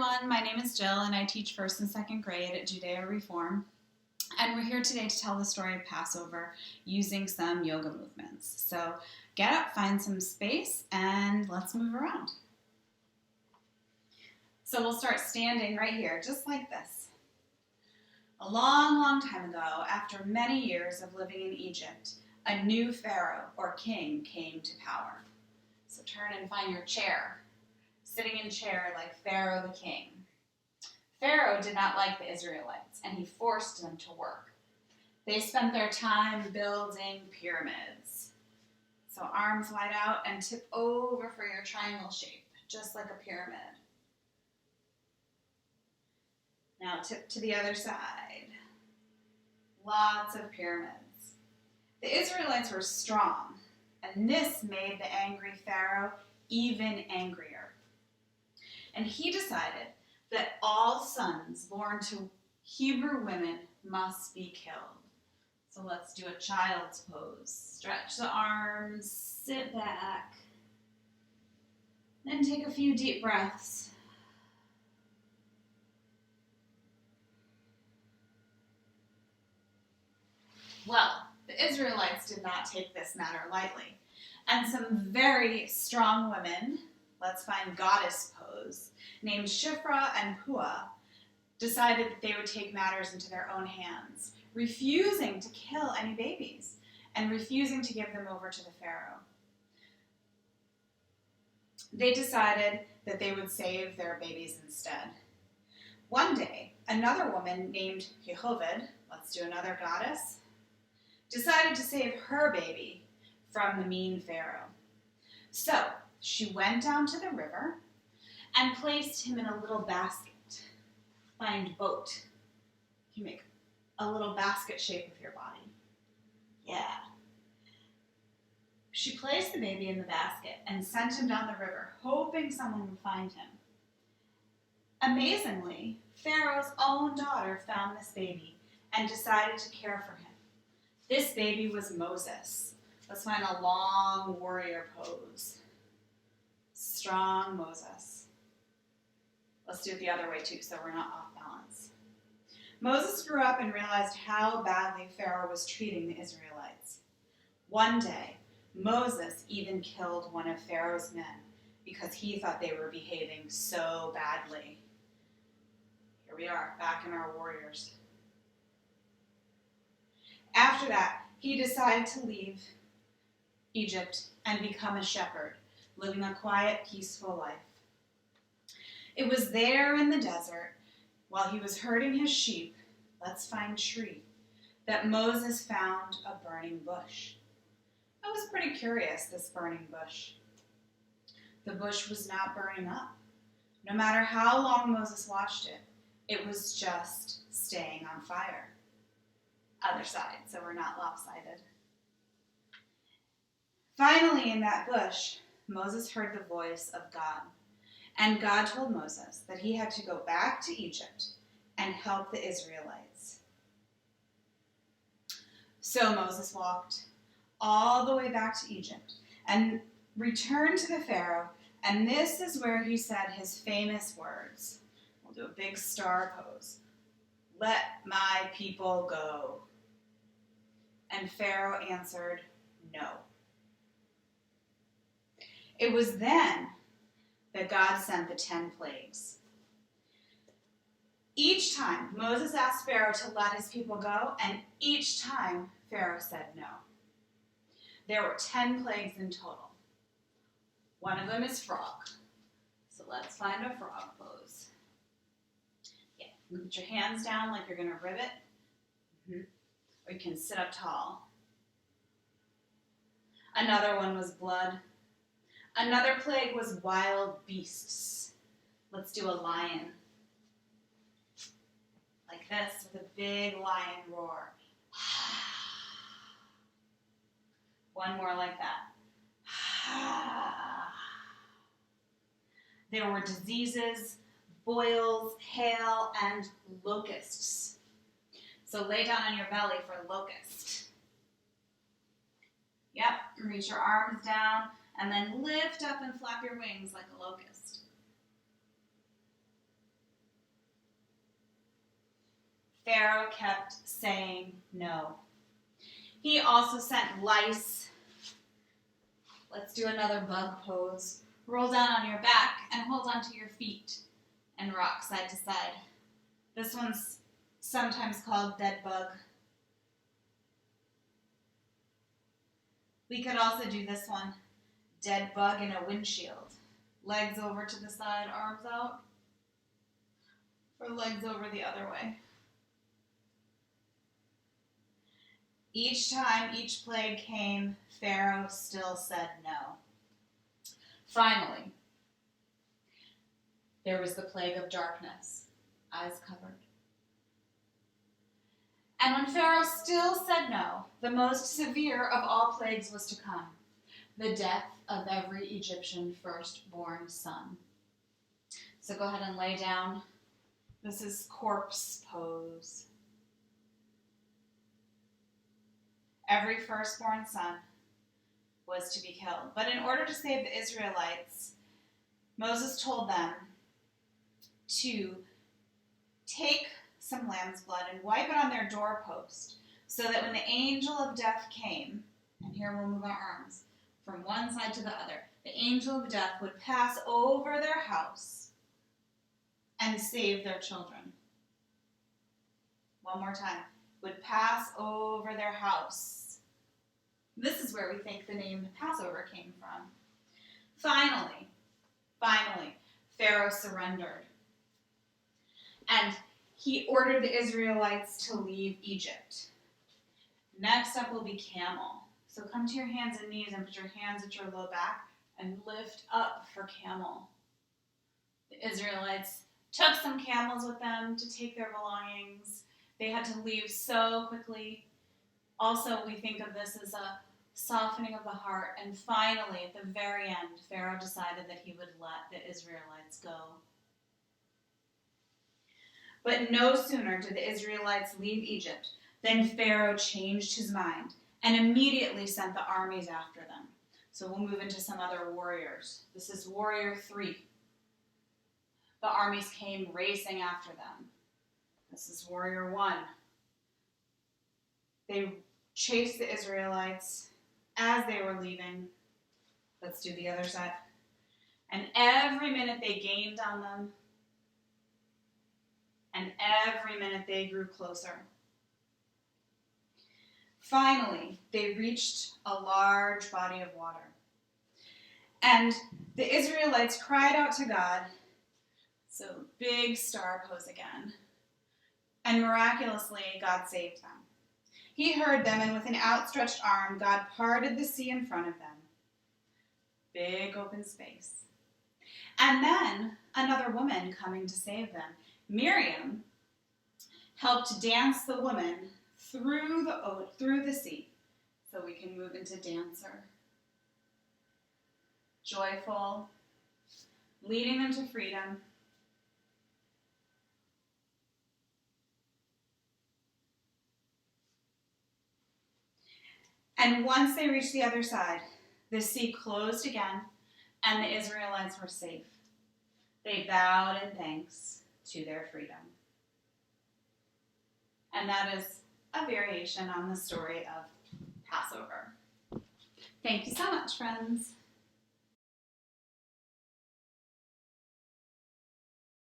everyone, my name is Jill and I teach 1st and 2nd grade at Judeo Reform. And we're here today to tell the story of Passover using some yoga movements. So get up, find some space, and let's move around. So we'll start standing right here, just like this. A long, long time ago, after many years of living in Egypt, a new pharaoh or king came to power. So turn and find your chair. Sitting in chair like Pharaoh the king. Pharaoh did not like the Israelites, and he forced them to work. They spent their time building pyramids. So arms wide out and tip over for your triangle shape, just like a pyramid. Now tip to the other side. Lots of pyramids. The Israelites were strong, and this made the angry Pharaoh even angrier. And he decided that all sons born to Hebrew women must be killed. So let's do a child's pose. Stretch the arms, sit back, then take a few deep breaths. Well, the Israelites did not take this matter lightly, and some very strong women, let's find goddess pose, named Shiphrah and Puah, decided that they would take matters into their own hands, refusing to kill any babies and refusing to give them over to the Pharaoh. They decided that they would save their babies instead. One day, another woman named Yehoved, let's do another goddess, decided to save her baby from the mean Pharaoh. So, she went down to the river and placed him in a little basket. Find boat. You make a little basket shape with your body. Yeah. She placed the baby in the basket and sent him down the river, hoping someone would find him. Amazingly, Pharaoh's own daughter found this baby and decided to care for him. This baby was Moses. Let's find a long warrior pose. Strong Moses. Let's do it the other way too, so we're not off balance. Moses grew up and realized how badly Pharaoh was treating the Israelites. One day, Moses even killed one of Pharaoh's men because he thought they were behaving so badly. Here we are, back in our warriors. After that, he decided to leave Egypt and become a shepherd, living a quiet, peaceful life. It was there in the desert, while he was herding his sheep, let's find tree, that Moses found a burning bush. I was pretty curious, this burning bush. The bush was not burning up. No matter how long Moses watched it, it was just staying on fire. Other side, so we're not lopsided. Finally, in that bush, Moses heard the voice of God. And God told Moses that he had to go back to Egypt and help the Israelites. So Moses walked all the way back to Egypt and returned to the Pharaoh, and this is where he said his famous words. We'll do a big star pose. Let my people go. And Pharaoh answered, no. It was then that God sent the 10 plagues. Each time, Moses asked Pharaoh to let his people go, and each time, Pharaoh said no. There were 10 plagues in total. One of them is frog. So let's find a frog pose. Yeah, you can put your hands down like you're going to rivet. Or you can sit up tall. Another one was blood. Another plague was wild beasts. Let's do a lion. Like this, with a big lion roar. One more like that. There were diseases, boils, hail, and locusts. So lay down on your belly for locust. Yep, reach your arms down, and then lift up and flap your wings like a locust. Pharaoh kept saying no. He also sent lice. Let's do another bug pose. Roll down on your back and hold onto your feet and rock side to side. This one's sometimes called dead bug. We could also do this one, dead bug in a windshield. Legs over to the side, arms out, or legs over the other way. Each time each plague came, Pharaoh still said no. Finally, there was the plague of darkness, eyes covered. And when Pharaoh still said no, the most severe of all plagues was to come, the death of every Egyptian firstborn son. So go ahead and lay down. This is corpse pose. Every firstborn son was to be killed. But in order to save the Israelites, Moses told them to take some lamb's blood and wipe it on their doorpost so that when the angel of death came, and here we'll move our arms from one side to the other, the angel of death would pass over their house and save their children. One more time. Would pass over their house. This is where we think the name Passover came from. Finally, Pharaoh surrendered. And he ordered the Israelites to leave Egypt. Next up will be camel. So come to your hands and knees and put your hands at your low back and lift up for camel. The Israelites took some camels with them to take their belongings. They had to leave so quickly. Also, we think of this as a softening of the heart. And finally, at the very end, Pharaoh decided that he would let the Israelites go. But no sooner did the Israelites leave Egypt than Pharaoh changed his mind and immediately sent the armies after them. So we'll move into some other warriors. This is warrior 3. The armies came racing after them. This is warrior 1. They chased the Israelites as they were leaving. Let's do the other side. And every minute they gained on them, and every minute they grew closer. Finally, they reached a large body of water. And the Israelites cried out to God. So big star pose again. And miraculously, God saved them. He heard them, and with an outstretched arm, God parted the sea in front of them. Big open space. And then another woman coming to save them. Miriam helped dance the woman through the sea. So we can move into dancer. Joyful, leading them to freedom. And once they reached the other side, the sea closed again, and the Israelites were safe. They bowed in thanks to their freedom. And that is a variation on the story of Passover. Thank you so much, friends.